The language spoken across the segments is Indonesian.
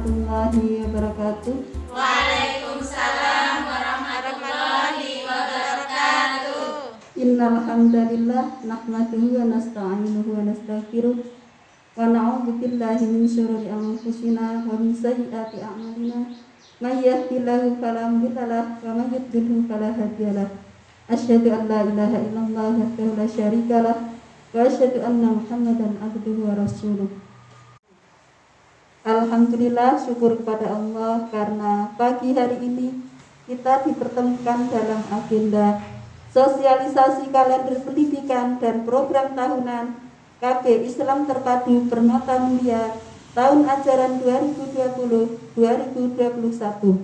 warahmatullahi wabarakatuh. Waalaikumsalam warahmatullahi wabarakatuh. Innal hamdalillah nahmaduhu wa nasta'inuhu wa nastaghfiruh wa na'udzu billahi min syururi anfusina wa min sayyiati a'malina. May yahdihillahu fala mudilla lahu wa may yudlilhu fala hadiya lahu. Asyhadu an la ilaha illallah wahdahu la syarika lahu wa asyhadu anna Muhammadan abduhu wa rasuluh. Alhamdulillah, syukur kepada Allah karena pagi hari ini kita dipertemukan dalam agenda sosialisasi kalender pendidikan dan program tahunan KB Islam Terpadu Permata Mulia tahun ajaran 2020-2021.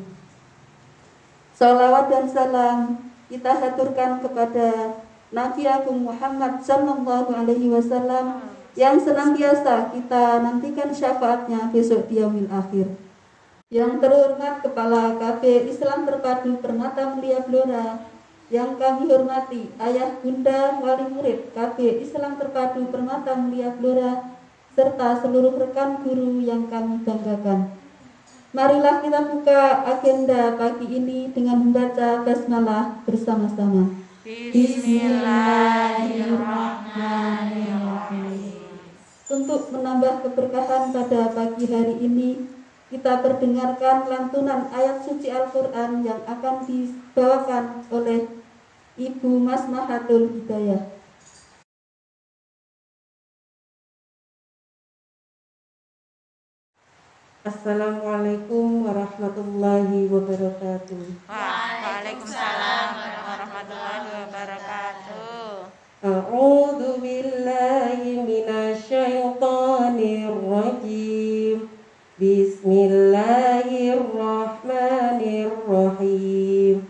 Salawat dan salam kita haturkan kepada Nabi Agung Muhammad Sallallahu Alaihi Wasallam yang senantiasa kita nantikan syafaatnya besok di yaumil akhir. Yang terhormat Kepala KB Islam Terpadu Permata Mulia Blora, yang kami hormati Ayah Bunda Wali Murid KB Islam Terpadu Permata Mulia Blora, serta seluruh rekan guru yang kami banggakan. Marilah kita buka agenda pagi ini dengan membaca basmalah bersama-sama. Bismillahirrahmanirrahim. Untuk menambah keberkahan pada pagi hari ini, kita perdengarkan lantunan ayat suci Al-Quran yang akan dibawakan oleh Ibu Masmahatul Hidayah. Assalamualaikum warahmatullahi wabarakatuh. Waalaikumsalam warahmatullahi wabarakatuh. A'udzu billahi minasyaitonir rajim. Bismillahirrahmanirrahim.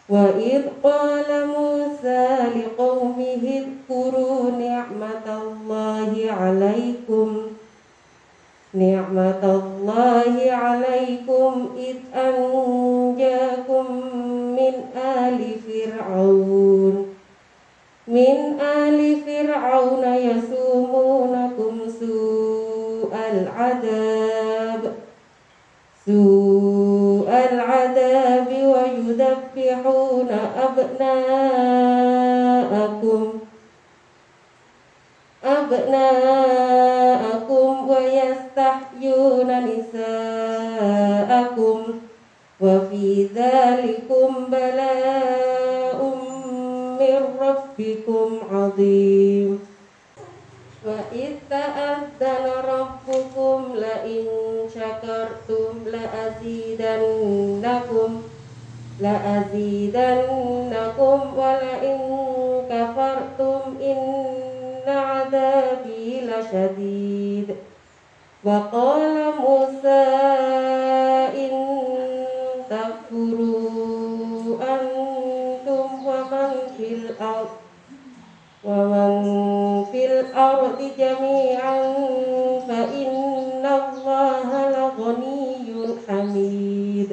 Wa idh qala Musa liqaumihi dzkuru ni'matallahi 'alaikum id anjakum min ali fir'aun yasumunakum su'al adab wa yudabbihuna abna'akum wa yastahyuna nisa'akum wa fi dzalikum bala'um min rabbikum 'adzim. Wa idh ta'adzana rabbukum la in syakartum la azidannakum wa la in kafartum inna 'adzabi lasyadid. Wa qala Musa in takfuru antum wa man fil ardi jami'an fa innallaha laghaniyyun hamid.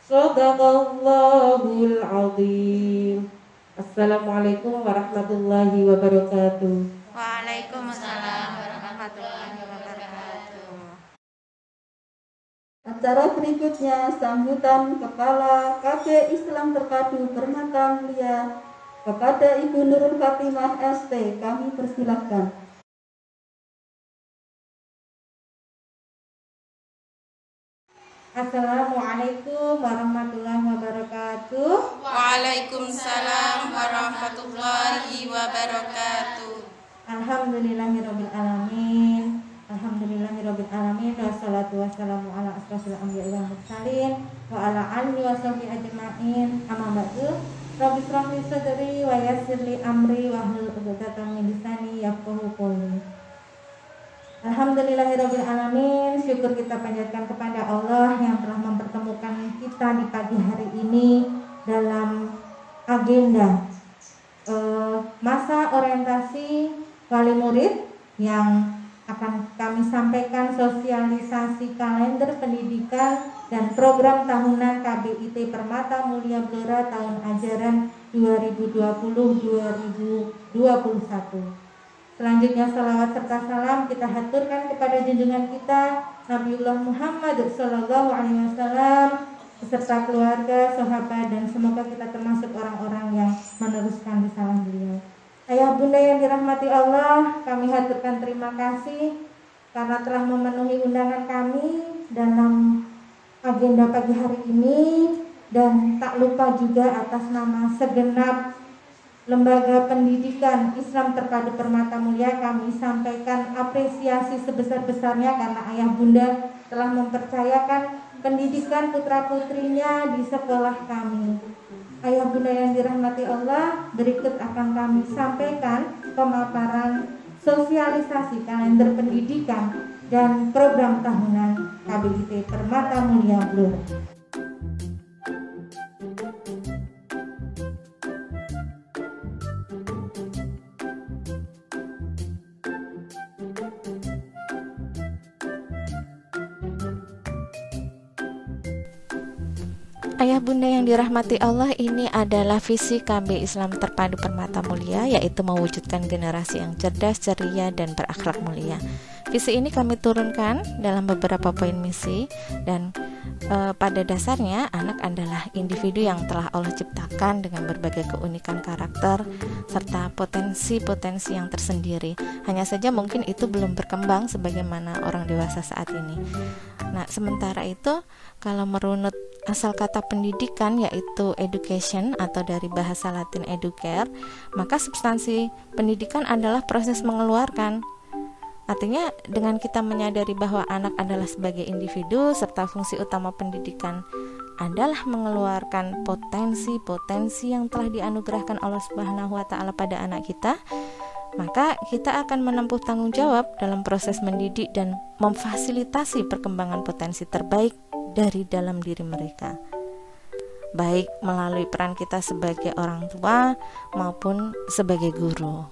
Shadaqallahul azim. Assalamualaikum warahmatullahi wabarakatuh. Waalaikumsalam warahmatullahi wabarakatuh. Acara berikutnya sambutan Kepala KB Islam Terpadu Permata Mulia kepada Ibu Nurul Fatimah ST, kami persilahkan. Assalamualaikum warahmatullahi wabarakatuh. Waalaikumsalam warahmatullahi wabarakatuh. Alhamdulillahirabbil alamin. Alhamdulillahirabbil alamin. Wassalatu wassalamu ala asrofil anbiya'i wal mursalin wa ala alihi washabihi ajma'in. Amma ba'du. Rabbi shrah li sadri wa yassir li amri wa hlul 'uqdatam min lisani yafqahu qawli. Alhamdulillahirabbil alamin. Syukur kita panjatkan kepada Allah yang telah mempertemukan kita di pagi hari ini dalam agenda masa orientasi wali murid yang akan kami sampaikan sosialisasi kalender pendidikan dan program tahunan KBIT Permata Mulia Blora tahun ajaran 2020-2021. Selanjutnya salawat serta salam kita haturkan kepada junjungan kita Nabiullah Muhammad Sallallahu Alaihi Wasallam beserta keluarga, sahabat, dan semoga kita termasuk orang-orang yang meneruskan risalah beliau. Ayah bunda yang dirahmati Allah, kami haturkan terima kasih karena telah memenuhi undangan kami dalam agenda pagi hari ini, dan tak lupa juga atas nama segenap Lembaga Pendidikan Islam Terpadu Permata Mulia kami sampaikan apresiasi sebesar-besarnya karena ayah bunda telah mempercayakan pendidikan putra-putrinya di sekolah kami. Ayah bunda yang dirahmati Allah, berikut akan kami sampaikan pemaparan sosialisasi kalender pendidikan dan program tahunan KBIT Permata Mulia Blora. Ayah bunda yang dirahmati Allah, ini adalah visi KB Islam Terpadu Permata Mulia, yaitu mewujudkan generasi yang cerdas, ceria, dan berakhlak mulia. Visi ini kami turunkan dalam beberapa poin misi, dan pada dasarnya anak adalah individu yang telah Allah ciptakan dengan berbagai keunikan karakter serta potensi-potensi yang tersendiri. Hanya saja mungkin itu belum berkembang sebagaimana orang dewasa saat ini. Nah, sementara itu kalau merunut asal kata pendidikan, yaitu education atau dari bahasa Latin educare, maka substansi pendidikan adalah proses mengeluarkan. Artinya dengan kita menyadari bahwa anak adalah sebagai individu serta fungsi utama pendidikan adalah mengeluarkan potensi-potensi yang telah dianugerahkan Allah Subhanahu wa taala pada anak kita, maka kita akan menempuh tanggung jawab dalam proses mendidik dan memfasilitasi perkembangan potensi terbaik dari dalam diri mereka, baik melalui peran kita sebagai orang tua maupun sebagai guru.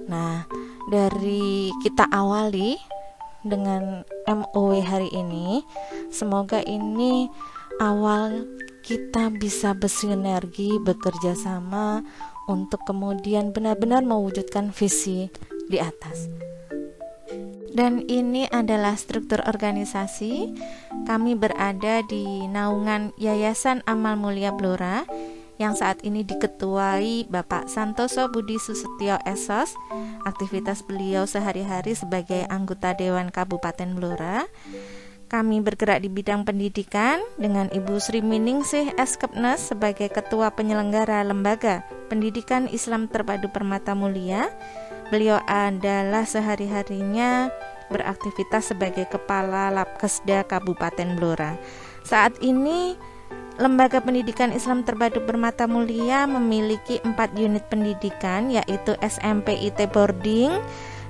Nah, dari kita awali dengan MOW hari ini, semoga ini awal kita bisa bersinergi, bekerja sama untuk kemudian benar-benar mewujudkan visi di atas. Dan ini adalah struktur organisasi. Kami berada di naungan Yayasan Amal Mulia Blora yang saat ini diketuai Bapak Santoso Budi Susetyo SOS. Aktivitas beliau sehari-hari sebagai anggota Dewan Kabupaten Blora. Kami bergerak di bidang pendidikan dengan Ibu Sri Miningsih Eskepnes sebagai Ketua Penyelenggara Lembaga Pendidikan Islam Terpadu Permata Mulia. Beliau adalah sehari-harinya beraktivitas sebagai Kepala Labkesda Kabupaten Blora. Saat ini Lembaga Pendidikan Islam Terpadu Permata Mulia memiliki 4 unit pendidikan, yaitu SMP IT Boarding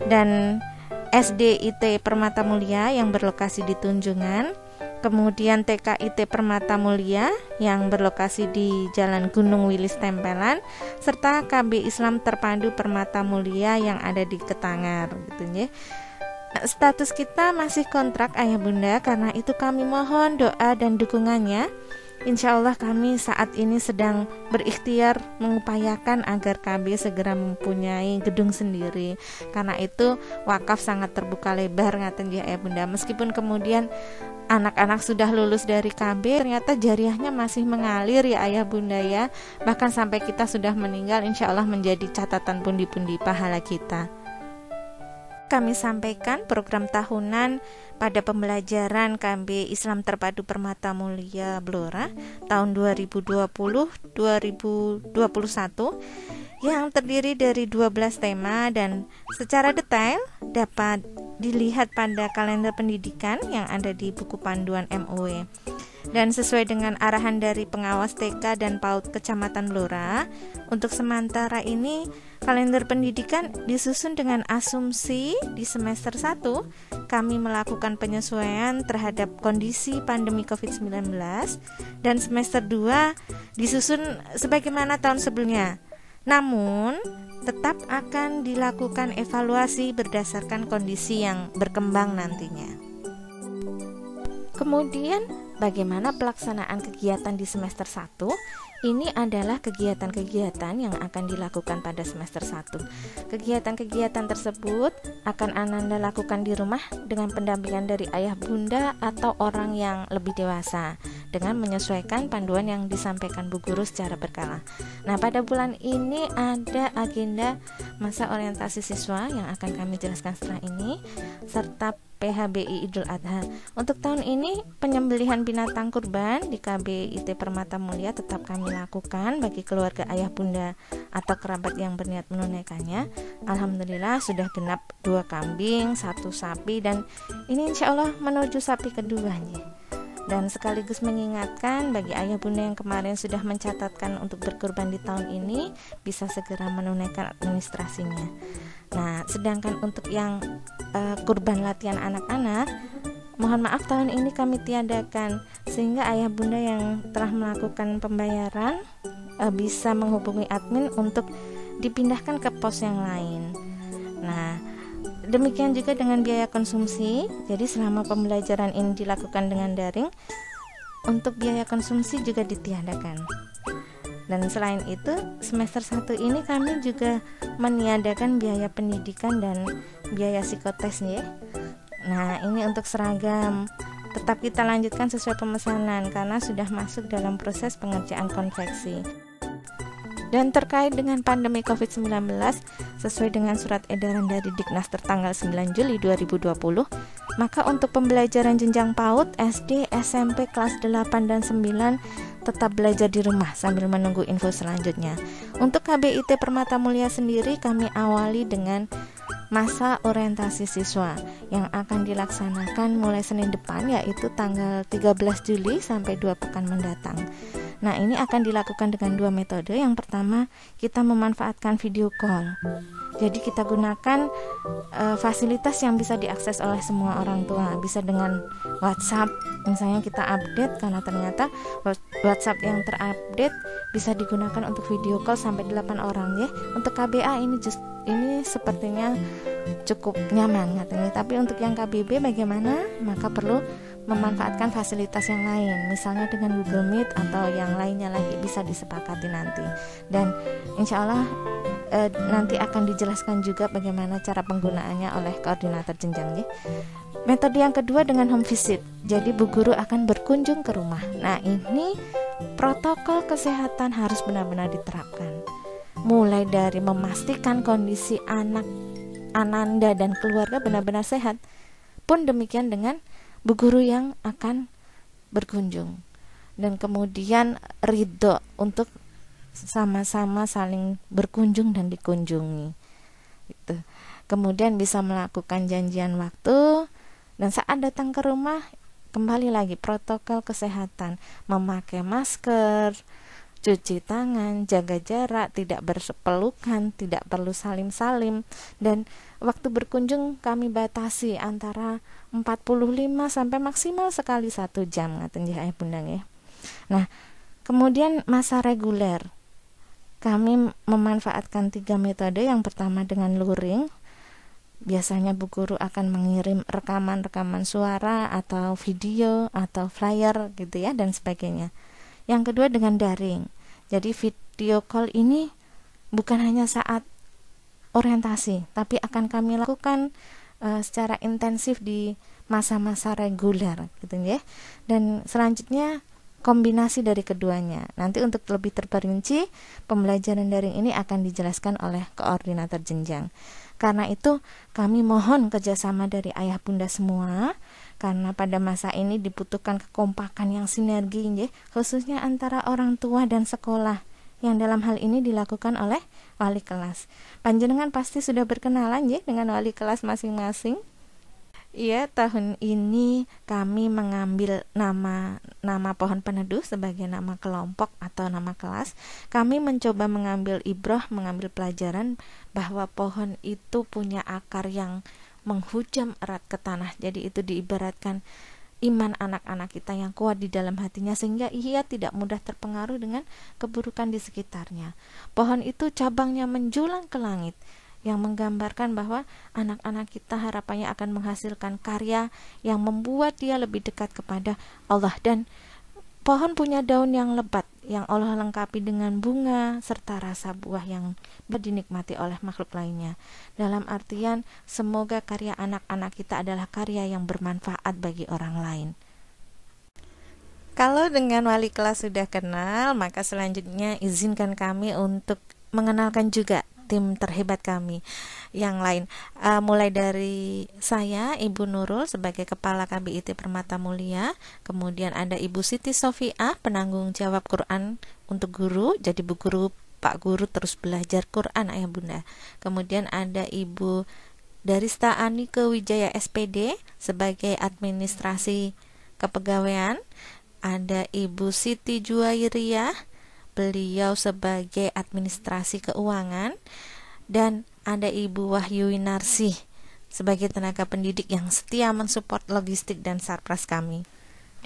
dan SD IT Permata Mulia yang berlokasi di Tunjungan, kemudian TK IT Permata Mulia yang berlokasi di Jalan Gunung Wilis Tempelan, serta KB Islam Terpadu Permata Mulia yang ada di Ketangar, gitu ya. Status kita masih kontrak ayah bunda, karena itu kami mohon doa dan dukungannya. Insya Allah kami saat ini sedang berikhtiar mengupayakan agar KB segera mempunyai gedung sendiri. Karena itu wakaf sangat terbuka lebar ngaten ya ayah bunda. Meskipun kemudian anak-anak sudah lulus dari KB, ternyata jariahnya masih mengalir ya ayah bunda ya. Bahkan sampai kita sudah meninggal, insya Allah menjadi catatan pundi-pundi pahala kita. Kami sampaikan program tahunan pada pembelajaran KB Islam Terpadu Permata Mulia Blora tahun 2020-2021 yang terdiri dari 12 tema dan secara detail dapat dilihat pada kalender pendidikan yang ada di buku panduan MOW. Dan sesuai dengan arahan dari pengawas TK dan PAUD Kecamatan Blora, untuk sementara ini kalender pendidikan disusun dengan asumsi di semester 1 kami melakukan penyesuaian terhadap kondisi pandemi COVID-19, dan semester 2 disusun sebagaimana tahun sebelumnya. Namun tetap akan dilakukan evaluasi berdasarkan kondisi yang berkembang nantinya. Kemudian bagaimana pelaksanaan kegiatan di semester 1. Ini adalah kegiatan-kegiatan yang akan dilakukan pada semester 1. Kegiatan-kegiatan tersebut akan Ananda lakukan di rumah dengan pendampingan dari ayah bunda atau orang yang lebih dewasa, dengan menyesuaikan panduan yang disampaikan Bu Guru secara berkala. Nah, pada bulan ini ada agenda masa orientasi siswa yang akan kami jelaskan setelah ini, serta PHBI Idul Adha. Untuk tahun ini penyembelihan binatang kurban di KBIT Permata Mulia tetap kami lakukan bagi keluarga ayah bunda atau kerabat yang berniat menunaikannya. Alhamdulillah sudah genap 2 kambing, 1 sapi, dan ini insya Allah menuju sapi keduanya. Dan sekaligus mengingatkan bagi ayah bunda yang kemarin sudah mencatatkan untuk berkurban di tahun ini, bisa segera menunaikan administrasinya. Nah, sedangkan untuk yang kurban latihan anak-anak, mohon maaf tahun ini kami tiadakan, sehingga ayah bunda yang telah melakukan pembayaran bisa menghubungi admin untuk dipindahkan ke pos yang lain. Nah, demikian juga dengan biaya konsumsi. Jadi selama pembelajaran ini dilakukan dengan daring, untuk biaya konsumsi juga ditiadakan. Dan selain itu, semester 1 ini kami juga meniadakan biaya pendidikan dan biaya psikotes ya. Nah, ini untuk seragam tetap kita lanjutkan sesuai pemesanan karena sudah masuk dalam proses pengerjaan konveksi. Dan terkait dengan pandemi COVID-19, sesuai dengan surat edaran dari Diknas tertanggal 9 Juli 2020, maka untuk pembelajaran jenjang PAUD, SD, SMP kelas 8 dan 9 tetap belajar di rumah sambil menunggu info selanjutnya. Untuk KBIT Permata Mulia sendiri kami awali dengan masa orientasi siswa yang akan dilaksanakan mulai Senin depan, yaitu tanggal 13 Juli sampai 2 pekan mendatang. Nah, ini akan dilakukan dengan 2 metode. Yang pertama, kita memanfaatkan video call. Jadi kita gunakan fasilitas yang bisa diakses oleh semua orang tua. Bisa dengan WhatsApp, misalnya kita update, karena ternyata WhatsApp yang terupdate bisa digunakan untuk video call sampai 8 orang ya. Untuk KBA ini sepertinya cukup nyaman katanya. Tapi untuk yang KBB bagaimana? Maka perlu memanfaatkan fasilitas yang lain, misalnya dengan Google Meet atau yang lainnya lagi, bisa disepakati nanti. Dan insya Allah nanti akan dijelaskan juga bagaimana cara penggunaannya oleh koordinator jenjang ya. Metode yang kedua dengan home visit. Jadi Bu Guru akan berkunjung ke rumah. Nah, ini protokol kesehatan harus benar-benar diterapkan. Mulai dari memastikan kondisi anak Ananda dan keluarga benar-benar sehat, pun demikian dengan Bu Guru yang akan berkunjung, dan kemudian ridho untuk sama-sama saling berkunjung dan dikunjungi gitu. Kemudian bisa melakukan janjian waktu, dan saat datang ke rumah kembali lagi protokol kesehatan, memakai masker, cuci tangan, jaga jarak, tidak berpelukan, tidak perlu salim-salim, dan waktu berkunjung kami batasi antara 45 sampai maksimal sekali 1 jam ngaten ya bunda ya. Nah, kemudian masa reguler kami memanfaatkan 3 metode. Yang pertama dengan luring. Biasanya Bu Guru akan mengirim rekaman suara atau video atau flyer gitu ya, dan sebagainya. Yang kedua dengan daring. Jadi video call ini bukan hanya saat orientasi, tapi akan kami lakukan secara intensif di masa-masa reguler gitu ya. Dan selanjutnya kombinasi dari keduanya. Nanti untuk lebih terperinci, pembelajaran daring ini akan dijelaskan oleh koordinator jenjang. Karena itu kami mohon kerjasama dari ayah bunda semua, karena pada masa ini dibutuhkan kekompakan yang sinergi ya, khususnya antara orang tua dan sekolah, yang dalam hal ini dilakukan oleh wali kelas. Panjenengan pasti sudah berkenalan ya dengan wali kelas masing-masing. Iya, tahun ini kami mengambil nama pohon peneduh sebagai nama kelompok atau nama kelas. Kami mencoba mengambil ibrah, mengambil pelajaran bahwa pohon itu punya akar yang menghujam erat ke tanah. Jadi itu diibaratkan iman anak-anak kita yang kuat di dalam hatinya, sehingga ia tidak mudah terpengaruh dengan keburukan di sekitarnya. Pohon itu cabangnya menjulang ke langit. yang menggambarkan bahwa anak-anak kita harapannya akan menghasilkan karya yang membuat dia lebih dekat kepada Allah. Dan pohon punya daun yang lebat yang Allah lengkapi dengan bunga serta rasa buah yang dinikmati oleh makhluk lainnya. Dalam artian, semoga karya anak-anak kita adalah karya yang bermanfaat bagi orang lain. Kalau dengan wali kelas sudah kenal, maka selanjutnya izinkan kami untuk mengenalkan juga tim terhebat kami yang lain. Mulai dari saya, Ibu Nurul sebagai Kepala KBIT Permata Mulia, kemudian ada Ibu Siti Sofiah, penanggung jawab Quran untuk guru, jadi Bu Guru, Pak Guru terus belajar Quran ayah bunda. Kemudian ada Ibu Darista Anike Wijaya SPD sebagai administrasi kepegawaian, ada Ibu Siti Juwairiyah, beliau sebagai administrasi keuangan, dan ada Ibu Wahyu Narsih sebagai tenaga pendidik yang setia mensupport logistik dan sarpras kami.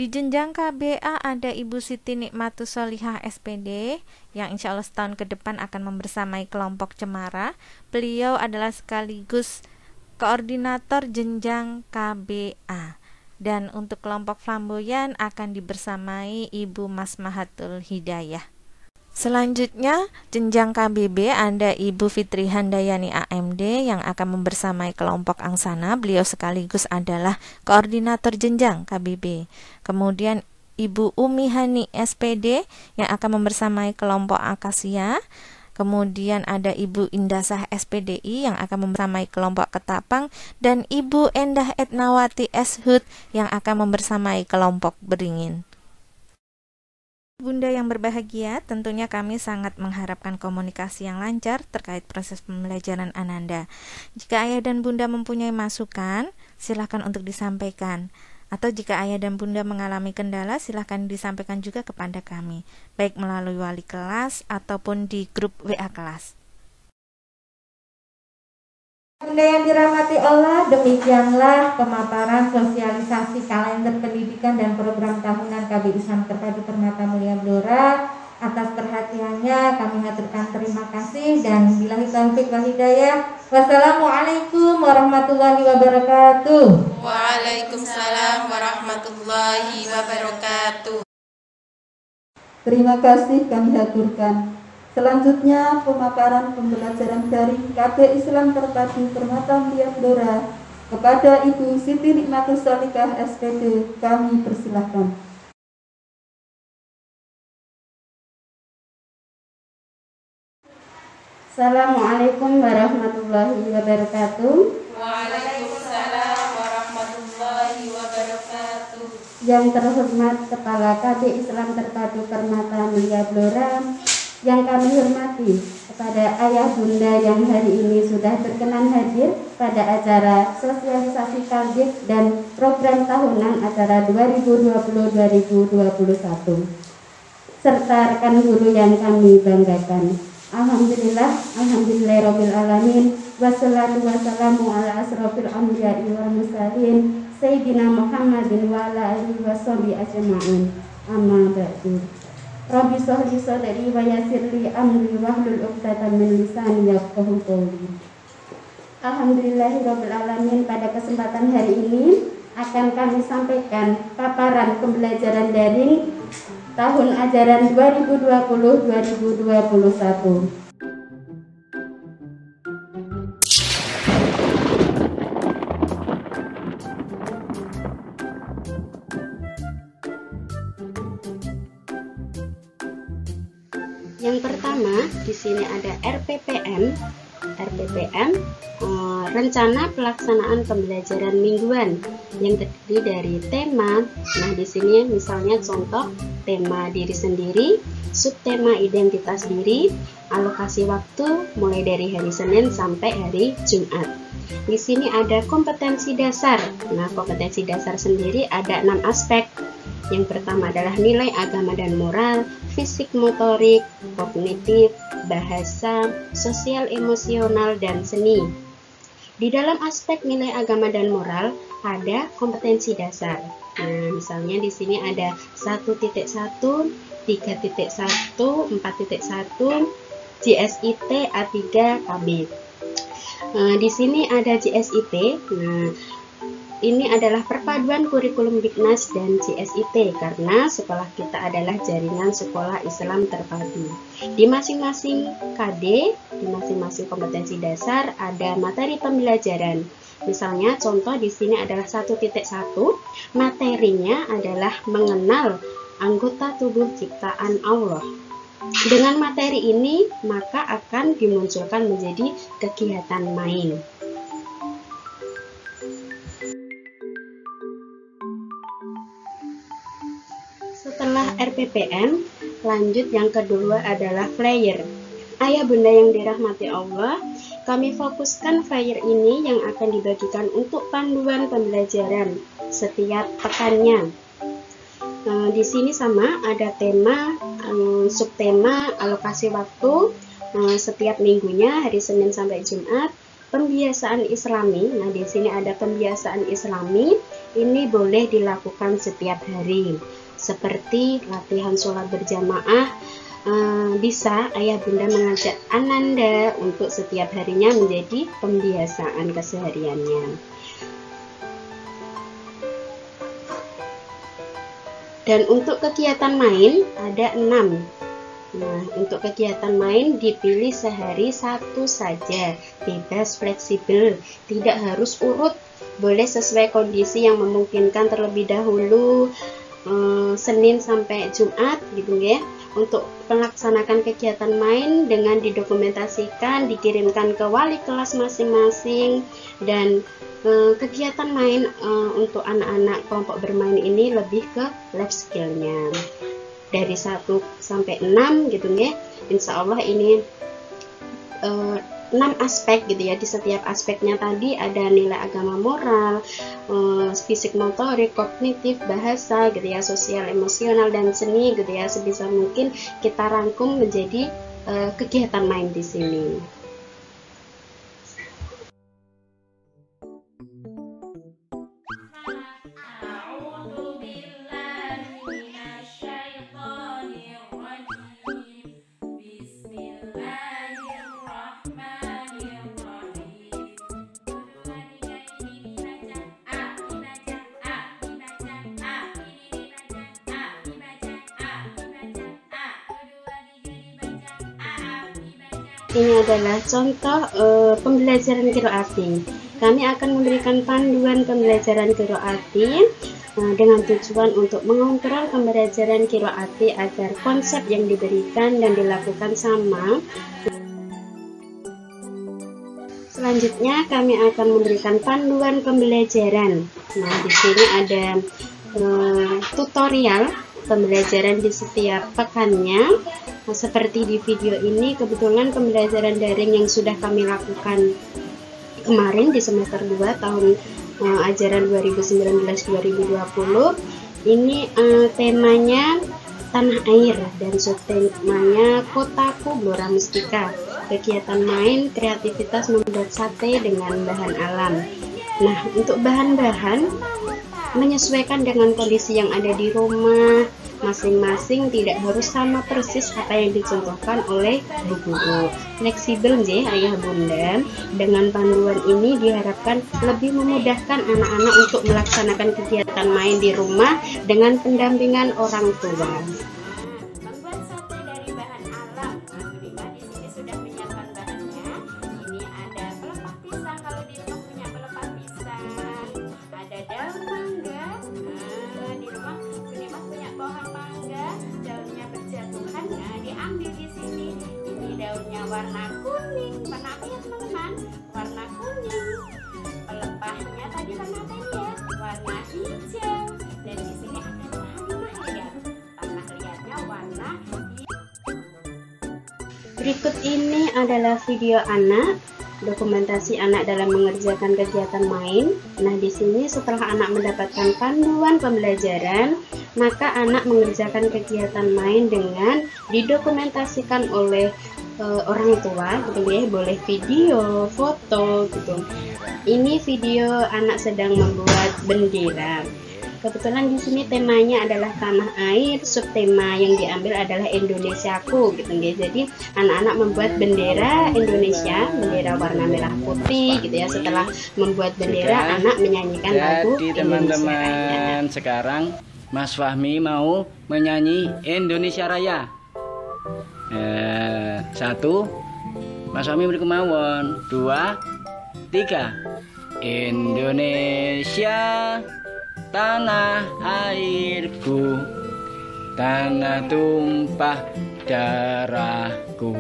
Di jenjang KBA ada Ibu Siti Nikmatus Solihah SPD yang insya Allah setahun ke depan akan membersamai kelompok Cemara. Beliau adalah sekaligus koordinator jenjang KBA. Dan untuk kelompok Flamboyan akan dibersamai Ibu Masmahatul Hidayah. Selanjutnya, jenjang KBB ada Ibu Fitri Handayani AMD yang akan membersamai kelompok Angsana. Beliau sekaligus adalah koordinator jenjang KBB. Kemudian Ibu Umi Hani SPD yang akan membersamai kelompok Akasia. Kemudian ada Ibu Indasah SPDI yang akan membersamai kelompok Ketapang, dan Ibu Endah Etnawati SHUD yang akan membersamai kelompok Beringin. Bunda yang berbahagia, tentunya kami sangat mengharapkan komunikasi yang lancar terkait proses pembelajaran Ananda. Jika ayah dan bunda mempunyai masukan, silakan untuk disampaikan. Atau jika ayah dan bunda mengalami kendala, silakan disampaikan juga kepada kami, baik melalui wali kelas ataupun di grup WA kelas. Bunda yang dirahmati Allah, demikianlah pemaparan sosialisasi kalender pendidikan dan program tahunan KB Islam Terpadu Permata Mulia Blora. Atas perhatiannya kami haturkan terima kasih dan billahi taufik wal hidayah. Wassalamualaikum warahmatullahi wabarakatuh. Waalaikumsalam warahmatullahi wabarakatuh. Terima kasih kami haturkan. Selanjutnya pemaparan pembelajaran daring KB Islam Terpadu Permata Mulia Blora kepada Ibu Siti Nikmatus Solihah SPD. Kami persilahkan. Assalamualaikum warahmatullahi wabarakatuh. Waalaikumsalam warahmatullahi wabarakatuh. Yang terhormat Kepala KB Islam Terpadu Permata Mulia Blora, yang kami hormati kepada ayah bunda yang hari ini sudah berkenan hadir pada acara sosialisasi kaldik dan program tahunan acara 2020-2021, serta rekan guru yang kami banggakan. Alhamdulillahirabbil alamin, wassalatu wassalamu ala asrofil anbiya'i wal mursalin sayyidina Muhammadin wa ala alihi washabihi ajma'in. Amma ba'du. Rabbi sholli sadri wa yassirli amri wahlul 'uqdatam min lisani yafqahu qawli. Alhamdulillahirabbil alamin, pada kesempatan hari ini akan kami sampaikan paparan pembelajaran daring tahun ajaran 2020-2021. Yang pertama, di sini ada RPPM, rencana pelaksanaan pembelajaran mingguan yang terdiri dari tema. Nah, di sini misalnya contoh tema diri sendiri, subtema identitas diri, alokasi waktu mulai dari hari Senin sampai hari Jumat. Di sini ada kompetensi dasar. Nah, kompetensi dasar sendiri ada 6 aspek. Yang pertama adalah nilai agama dan moral, fisik motorik, kognitif, bahasa, sosial emosional, dan seni. Di dalam aspek nilai agama dan moral ada kompetensi dasar. Nah, misalnya di sini ada 1.1, 3.1, 4.1, JSIT A3 KB. Di sini ada GSIP. Nah, ini adalah perpaduan kurikulum Dignas dan GSIP karena sekolah kita adalah jaringan sekolah Islam terpadu. Di masing-masing KD, di masing-masing kompetensi dasar ada materi pembelajaran. Misalnya contoh di sini adalah 1.1, materinya adalah mengenal anggota tubuh ciptaan Allah. Dengan materi ini maka akan dimunculkan menjadi kegiatan main. Setelah RPPM, lanjut yang kedua adalah flyer. Ayah bunda yang dirahmati Allah, kami fokuskan flyer ini yang akan dibagikan untuk panduan pembelajaran setiap pekannya. Di sini sama ada tema, subtema, alokasi waktu setiap minggunya hari Senin sampai Jumat, pembiasaan Islami. Nah, di sini ada pembiasaan Islami, ini boleh dilakukan setiap hari. Seperti latihan sholat berjamaah, bisa ayah bunda mengajak ananda untuk setiap harinya menjadi pembiasaan kesehariannya. Dan untuk kegiatan main ada 6. Nah, untuk kegiatan main dipilih sehari satu saja, bebas fleksibel, tidak harus urut, boleh sesuai kondisi yang memungkinkan terlebih dahulu. Senin sampai Jumat gitu ya. Untuk melaksanakan kegiatan main dengan didokumentasikan, dikirimkan ke wali kelas masing-masing. Dan kegiatan main untuk anak-anak kelompok bermain ini lebih ke life skillnya dari 1 sampai 6 gitu ya. Insya Allah ini 6 aspek gitu ya. Di setiap aspeknya tadi ada nilai agama, moral, fisik motorik, kognitif, bahasa gitu ya, sosial, emosional, dan seni gitu ya. Sebisa mungkin kita rangkum menjadi kegiatan main di sini. Ini adalah contoh pembelajaran qiraati. Kami akan memberikan panduan pembelajaran qiraati dengan tujuan untuk mengontrol pembelajaran qiraati agar konsep yang diberikan dan dilakukan sama. Selanjutnya kami akan memberikan panduan pembelajaran. Nah, di sini ada tutorial pembelajaran di setiap pekannya. Nah, seperti di video ini, kebetulan pembelajaran daring yang sudah kami lakukan kemarin di semester 2 tahun ajaran 2019-2020, ini temanya tanah air dan subtemanya kotaku Blora Mustika. Kegiatan main, kreativitas membuat sate dengan bahan alam. Nah, untuk bahan-bahan menyesuaikan dengan kondisi yang ada di rumah masing-masing, tidak harus sama persis apa yang dicontohkan oleh bu guru. Fleksibel ya ayah bunda. Dengan panduan ini diharapkan lebih memudahkan anak-anak untuk melaksanakan kegiatan main di rumah dengan pendampingan orang tua. Membuat sate dari bahan alam. Nah, di sini sudah menyiapkan bahannya. Ini ada pelepah pisang, kalau di rumah punya pelepah pisang. Ada daun mangga. Nah, di rumah punya pohon mangga, daunnya berjatuhan. Nah, diambil di sini. Ini daunnya warna kuning. Warna apa ya teman-teman? Warna kuning. Pelepahnya tadi warna apa ya? Warna hijau. Dan di sini ada tanah liat. Tanah liatnya warna hijau. Berikut ini adalah video anak, dokumentasi anak dalam mengerjakan kegiatan main. Nah, di sini setelah anak mendapatkan panduan pembelajaran, maka anak mengerjakan kegiatan main dengan didokumentasikan oleh orang tua, gitu ya, boleh video, foto, gitu. Ini video anak sedang membuat bendera. Kebetulan di sini temanya adalah tanah air, subtema yang diambil adalah Indonesiaku gitu guys. Jadi anak-anak membuat bendera Indonesia, bendera warna merah putih gitu ya. Setelah membuat bendera, anak menyanyikan lagu Jadi Indonesia Raya. teman-teman, sekarang Mas Fahmi mau menyanyi Indonesia Raya. 1, Mas Fahmi beri kemauan. 2, 3. Indonesia tanah airku, tanah tumpah darahku.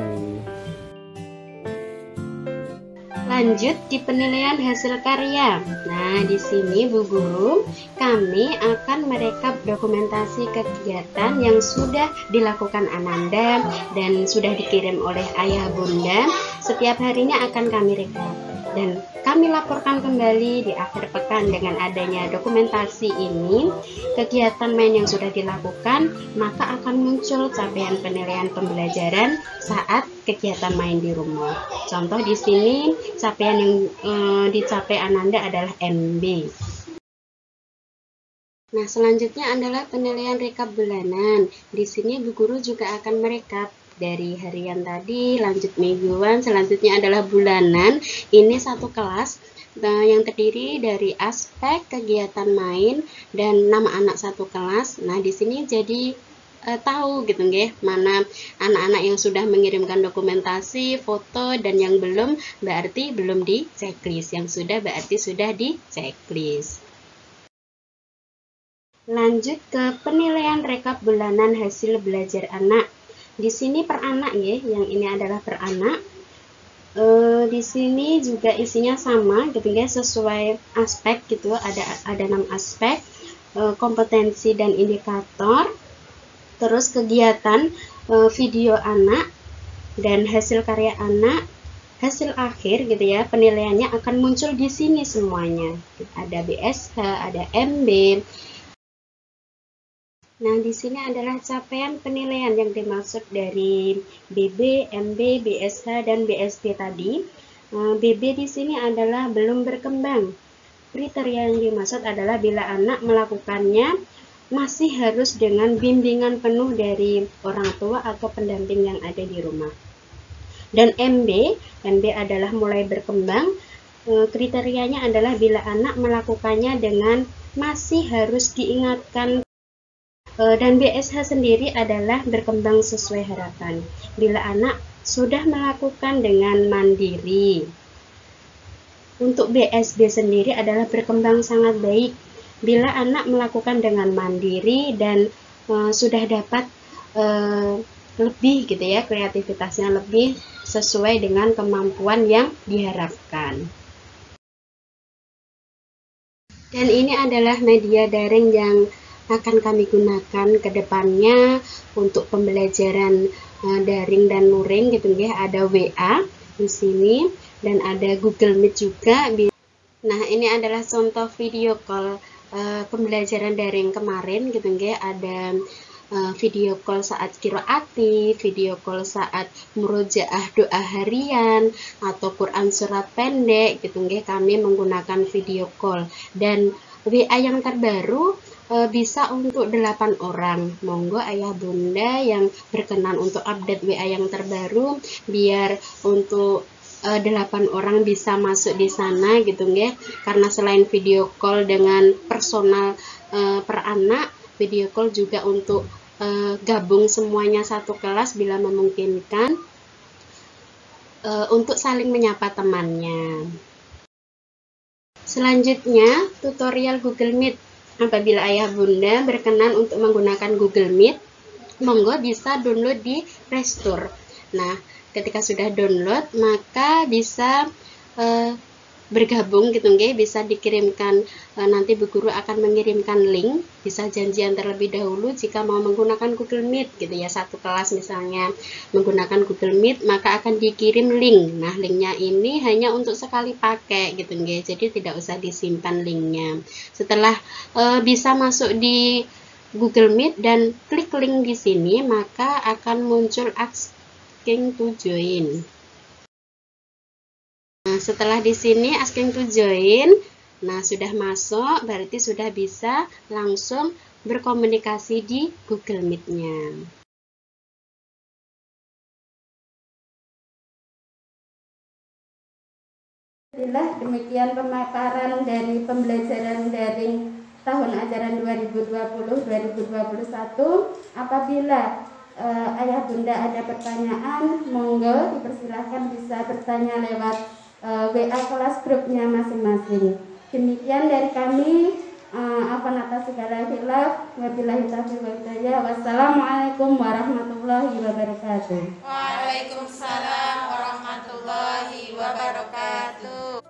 Lanjut di penilaian hasil karya. Nah, di sini Bu Guru, kami akan merekap dokumentasi kegiatan yang sudah dilakukan Ananda dan sudah dikirim oleh ayah bunda. Setiap harinya akan kami rekap dan kami laporkan kembali di akhir pekan. Dengan adanya dokumentasi ini, kegiatan main yang sudah dilakukan, maka akan muncul capaian penilaian pembelajaran saat kegiatan main di rumah. Contoh di sini, capaian yang dicapai Ananda adalah MB. Nah, selanjutnya adalah penilaian rekap bulanan. Di sini Bu Guru juga akan merekap dari harian tadi, lanjut mingguan, selanjutnya adalah bulanan. Ini satu kelas yang terdiri dari aspek kegiatan main dan nama anak satu kelas. Nah, di sini jadi tahu gitu nggih, mana anak-anak yang sudah mengirimkan dokumentasi, foto, dan yang belum berarti belum di checklist, yang sudah berarti sudah di checklist. Lanjut ke penilaian rekap bulanan hasil belajar anak. Di sini per anak ya, yang ini adalah per anak. Di sini juga isinya sama gitu ya, sesuai aspek gitu. Ada 6 aspek, kompetensi dan indikator, terus kegiatan, video anak, dan hasil karya anak, hasil akhir gitu ya. Penilaiannya akan muncul di sini semuanya. Ada BSH, ada MB. Nah, di sini adalah capaian penilaian yang dimaksud dari BB, MB, BSH, dan BSD tadi. BB di sini adalah belum berkembang. Kriteria yang dimaksud adalah bila anak melakukannya masih harus dengan bimbingan penuh dari orang tua atau pendamping yang ada di rumah. Dan MB adalah mulai berkembang. Kriterianya adalah bila anak melakukannya dengan masih harus diingatkan. Dan BSH sendiri adalah berkembang sesuai harapan. Bila anak sudah melakukan dengan mandiri. Untuk BSB sendiri adalah berkembang sangat baik. Bila anak melakukan dengan mandiri dan sudah dapat lebih gitu ya, kreativitasnya lebih sesuai dengan kemampuan yang diharapkan. Dan ini adalah media daring yang akan kami gunakan ke depannya untuk pembelajaran daring dan luring gitu ya. Ada WA di sini dan ada Google Meet juga. Nah, ini adalah contoh video call pembelajaran daring kemarin gitu ya. Ada video call saat qiraati, video call saat murojaah doa harian atau Quran surat pendek gitu ya. Kami menggunakan video call dan WA yang terbaru bisa untuk 8 orang. Monggo ayah bunda yang berkenan untuk update WA yang terbaru biar untuk 8 orang bisa masuk di sana gitu ya. Karena selain video call dengan personal per anak, video call juga untuk gabung semuanya satu kelas bila memungkinkan, untuk saling menyapa temannya. Selanjutnya tutorial Google Meet. Apabila ayah bunda berkenan untuk menggunakan Google Meet, monggo bisa download di Play Store. Nah, ketika sudah download, maka bisa bergabung gitu nggih, bisa dikirimkan, nanti Bu Guru akan mengirimkan link, bisa janjian terlebih dahulu jika mau menggunakan Google Meet gitu ya. Satu kelas misalnya menggunakan Google Meet, maka akan dikirim link. Nah, linknya ini hanya untuk sekali pakai gitu nggih, jadi tidak usah disimpan linknya. Setelah bisa masuk di Google Meet dan klik link di sini, maka akan muncul asking to join. Nah, setelah di sini asking to join, Nah, sudah masuk, berarti sudah bisa langsung berkomunikasi di Google Meet-nya. Demikian pemaparan dari pembelajaran daring tahun ajaran 2020-2021. Apabila ayah bunda ada pertanyaan, monggo dipersilahkan bisa bertanya lewat WA kelas grupnya masing-masing. Demikian dari kami. Afwan atas segala khilaf. Wabillahi taufiq wal hidayah. Wassalamualaikum warahmatullahi wabarakatuh. Waalaikumsalam warahmatullahi wabarakatuh.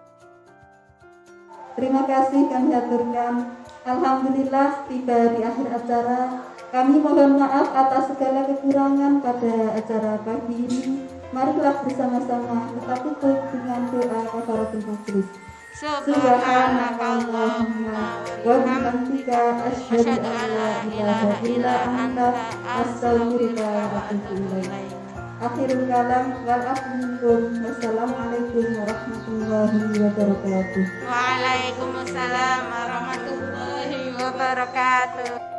Terima kasih kami haturkan. Alhamdulillah tiba di akhir acara. Kami mohon maaf atas segala kekurangan pada acara pagi ini. Marilah bersama-sama kita tutup dengan doa kafaratul majlis. Subhanakallahumma wa bihamdika asyhadu an la ilaha illa anta astaghfiruka wa atubu ilaik. Akhirul kalam wal afminkum. Wassalamualaikum warahmatullahi wabarakatuh. Waalaikumsalam warahmatullahi wabarakatuh.